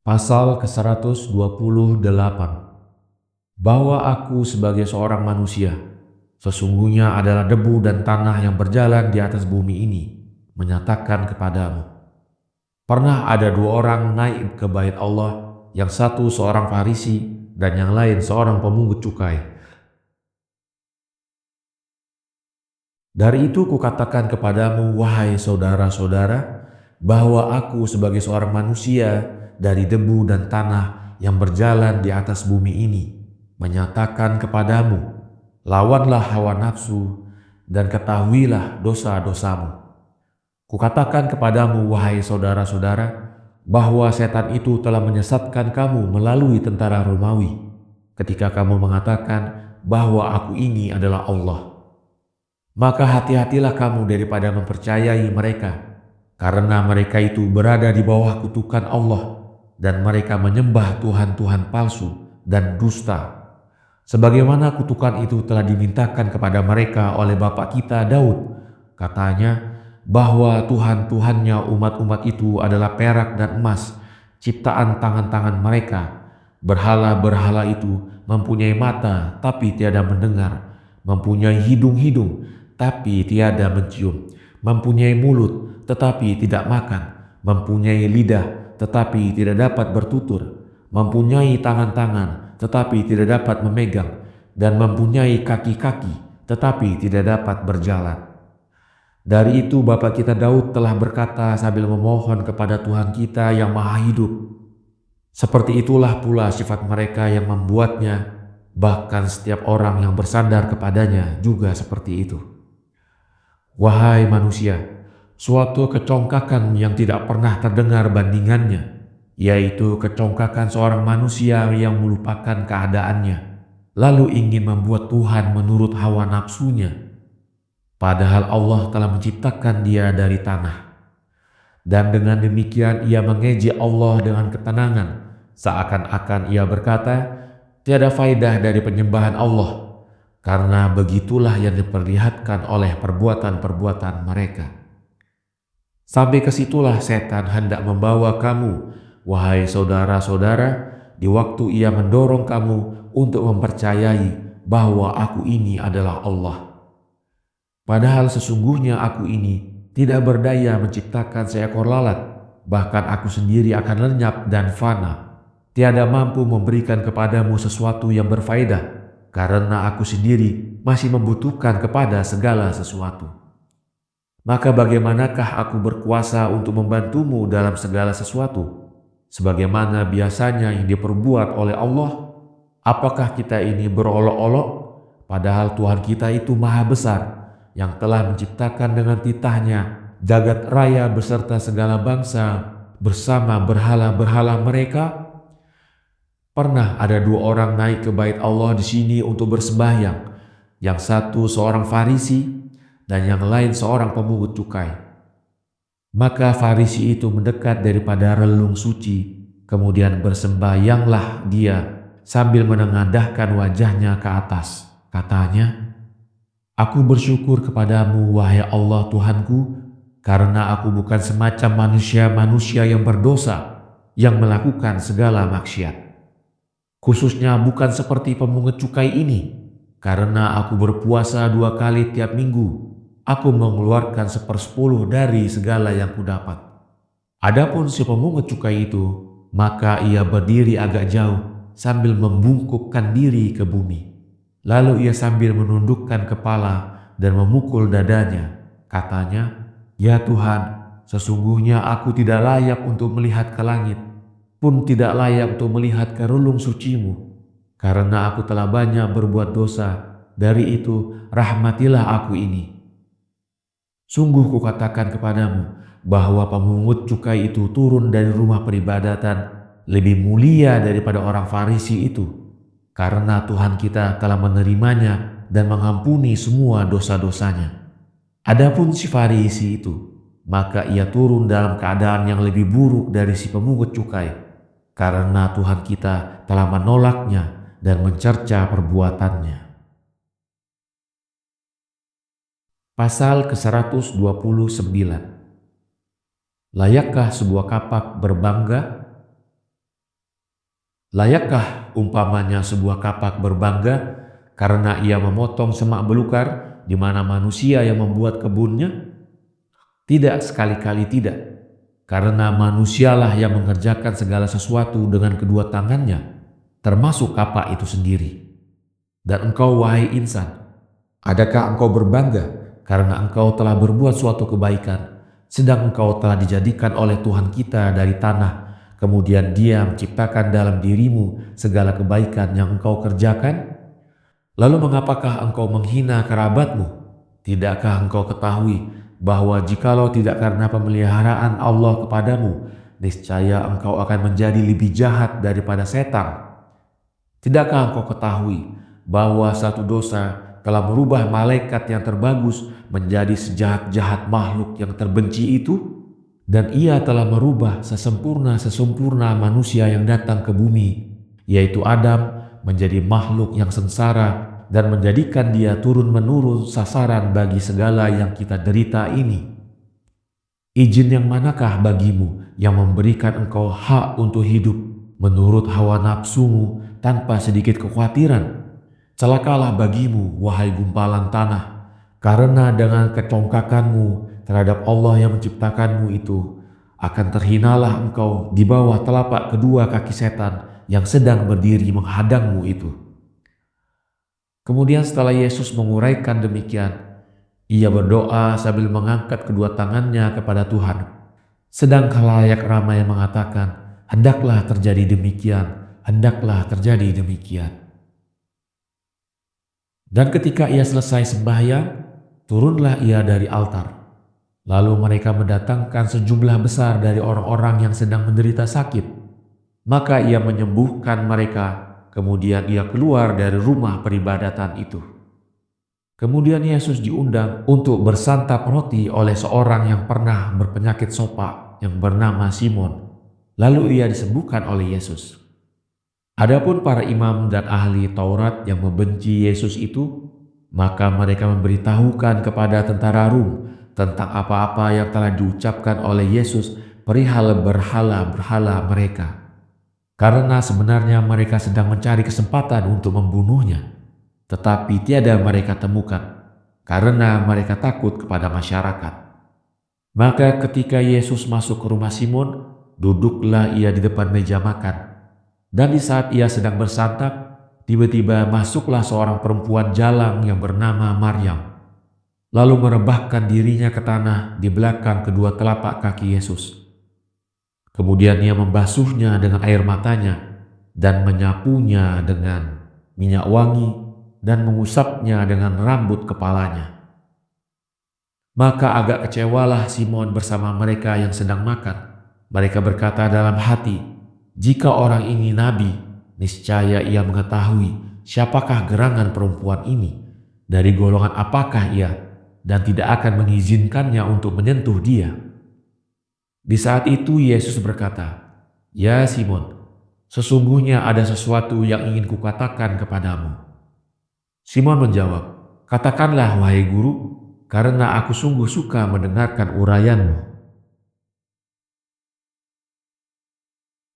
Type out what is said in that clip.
Pasal ke-128. Bahwa aku sebagai seorang manusia, sesungguhnya adalah debu dan tanah yang berjalan di atas bumi ini, menyatakan kepadamu. Pernah ada dua orang naik ke bait Allah, yang satu seorang Farisi dan yang lain seorang pemungut cukai. Dari itu kukatakan kepadamu, wahai saudara-saudara, bahwa aku sebagai seorang manusia dari debu dan tanah yang berjalan di atas bumi ini, menyatakan kepadamu, lawanlah hawa nafsu dan ketahuilah dosa-dosamu. Kukatakan kepadamu, wahai saudara-saudara, bahwa setan itu telah menyesatkan kamu melalui tentara Romawi, ketika kamu mengatakan bahwa aku ini adalah Allah. Maka hati-hatilah kamu daripada mempercayai mereka, karena mereka itu berada di bawah kutukan Allah, dan mereka menyembah tuhan-tuhan palsu dan dusta. Sebagaimana kutukan itu telah dimintakan kepada mereka oleh Bapa kita Daud, katanya bahwa Tuhan-Tuhannya umat-umat itu adalah perak dan emas, ciptaan tangan-tangan mereka. Berhala-berhala itu mempunyai mata tapi tiada mendengar, mempunyai hidung-hidung tapi tiada mencium, mempunyai mulut tetapi tidak makan, mempunyai lidah tetapi tidak dapat bertutur, mempunyai tangan-tangan tetapi tidak dapat memegang, dan mempunyai kaki-kaki tetapi tidak dapat berjalan. Dari itu Bapa kita Daud telah berkata sambil memohon kepada Tuhan kita yang maha hidup. Seperti itulah pula sifat mereka yang membuatnya, bahkan setiap orang yang bersandar kepadanya juga seperti itu. Wahai manusia, suatu kecongkakan yang tidak pernah terdengar bandingannya, yaitu kecongkakan seorang manusia yang melupakan keadaannya, lalu ingin membuat Tuhan menurut hawa nafsunya, padahal Allah telah menciptakan dia dari tanah. Dan dengan demikian ia mengejek Allah dengan ketenangan, seakan-akan ia berkata, tiada faedah dari penyembahan Allah, karena begitulah yang diperlihatkan oleh perbuatan-perbuatan mereka. Sampai kesitulah setan hendak membawa kamu, wahai saudara-saudara, di waktu ia mendorong kamu untuk mempercayai bahwa aku ini adalah Allah. Padahal sesungguhnya aku ini tidak berdaya menciptakan seekor lalat, bahkan aku sendiri akan lenyap dan fana, tiada mampu memberikan kepadamu sesuatu yang berfaedah, karena aku sendiri masih membutuhkan kepada segala sesuatu. Maka bagaimanakah aku berkuasa untuk membantumu dalam segala sesuatu, sebagaimana biasanya yang diperbuat oleh Allah? Apakah kita ini berolok-olok, padahal Tuhan kita itu maha besar, yang telah menciptakan dengan titahnya jagat raya beserta segala bangsa bersama berhala-berhala mereka? Pernah ada dua orang naik ke bait Allah di sini untuk bersembahyang, yang satu seorang Farisi dan yang lain seorang pemungut cukai. Maka Farisi itu mendekat daripada relung suci, kemudian bersembahyanglah dia sambil menengadahkan wajahnya ke atas. Katanya, aku bersyukur kepadamu, wahai Allah Tuhanku, karena aku bukan semacam manusia-manusia yang berdosa, yang melakukan segala maksiat. Khususnya bukan seperti pemungut cukai ini, karena aku berpuasa 2 kali tiap minggu. Aku mengeluarkan 1/10 dari segala yang kudapat. Adapun si pemungut cukai itu, maka ia berdiri agak jauh sambil membungkukkan diri ke bumi. Lalu ia sambil menundukkan kepala dan memukul dadanya. Katanya, ya Tuhan, sesungguhnya aku tidak layak untuk melihat ke langit, pun tidak layak untuk melihat ke relung suci-Mu, karena aku telah banyak berbuat dosa. Dari itu rahmatilah aku ini. Sungguh kukatakan kepadamu bahwa pemungut cukai itu turun dari rumah peribadatan lebih mulia daripada orang Farisi itu, karena Tuhan kita telah menerimanya dan mengampuni semua dosa-dosanya. Adapun si Farisi itu, maka ia turun dalam keadaan yang lebih buruk dari si pemungut cukai, karena Tuhan kita telah menolaknya dan mencerca perbuatannya. Pasal ke-129. Layakkah sebuah kapak berbangga? Layakkah umpamanya sebuah kapak berbangga karena ia memotong semak belukar di mana manusia yang membuat kebunnya? Tidak, sekali-kali tidak. Karena manusialah yang mengerjakan segala sesuatu dengan kedua tangannya, termasuk kapak itu sendiri. Dan engkau, wahai insan, adakah engkau berbangga karena engkau telah berbuat suatu kebaikan, sedang engkau telah dijadikan oleh Tuhan kita dari tanah, kemudian Dia menciptakan dalam dirimu segala kebaikan yang engkau kerjakan? Lalu mengapakah engkau menghina kerabatmu? Tidakkah engkau ketahui bahwa jikalau tidak karena pemeliharaan Allah kepadamu, niscaya engkau akan menjadi lebih jahat daripada setan? Tidakkah engkau ketahui bahwa satu dosa telah merubah malaikat yang terbagus menjadi sejahat-jahat makhluk yang terbenci itu? Dan ia telah merubah sesempurna manusia yang datang ke bumi, yaitu Adam, menjadi makhluk yang sengsara dan menjadikan dia turun-menurun sasaran bagi segala yang kita derita ini. Izin yang manakah bagimu yang memberikan engkau hak untuk hidup menurut hawa nafsumu tanpa sedikit kekhawatiran? Celakalah bagimu, wahai gumpalan tanah, karena dengan kecongkakanmu terhadap Allah yang menciptakanmu itu, akan terhinalah engkau di bawah telapak kedua kaki setan yang sedang berdiri menghadangmu itu. Kemudian setelah Yesus menguraikan demikian, ia berdoa sambil mengangkat kedua tangannya kepada Tuhan. Sedang khalayak ramai mengatakan, "Hendaklah terjadi demikian, hendaklah terjadi demikian." Dan ketika ia selesai sembahyang, turunlah ia dari altar. Lalu mereka mendatangkan sejumlah besar dari orang-orang yang sedang menderita sakit. Maka ia menyembuhkan mereka, kemudian ia keluar dari rumah peribadatan itu. Kemudian Yesus diundang untuk bersantap roti oleh seorang yang pernah berpenyakit sopak yang bernama Simon. Lalu ia disembuhkan oleh Yesus. Adapun para imam dan ahli Taurat yang membenci Yesus itu, maka mereka memberitahukan kepada tentara Rum tentang apa-apa yang telah diucapkan oleh Yesus perihal berhala-berhala mereka. Karena sebenarnya mereka sedang mencari kesempatan untuk membunuhnya, tetapi tiada mereka temukan, karena mereka takut kepada masyarakat. Maka ketika Yesus masuk ke rumah Simon, duduklah ia di depan meja makan. Dan di saat ia sedang bersantap, tiba-tiba masuklah seorang perempuan jalang yang bernama Maryam, lalu merebahkan dirinya ke tanah di belakang kedua telapak kaki Yesus. Kemudian ia membasuhnya dengan air matanya dan menyapunya dengan minyak wangi dan mengusapnya dengan rambut kepalanya. Maka agak kecewalah Simon bersama mereka yang sedang makan. Mereka berkata dalam hati, "Jika orang ini nabi, niscaya ia mengetahui siapakah gerangan perempuan ini, dari golongan apakah ia, dan tidak akan mengizinkannya untuk menyentuh dia." Di saat itu Yesus berkata, "Ya Simon, sesungguhnya ada sesuatu yang ingin kukatakan kepadamu." Simon menjawab, "Katakanlah wahai guru, karena aku sungguh suka mendengarkan uraianmu."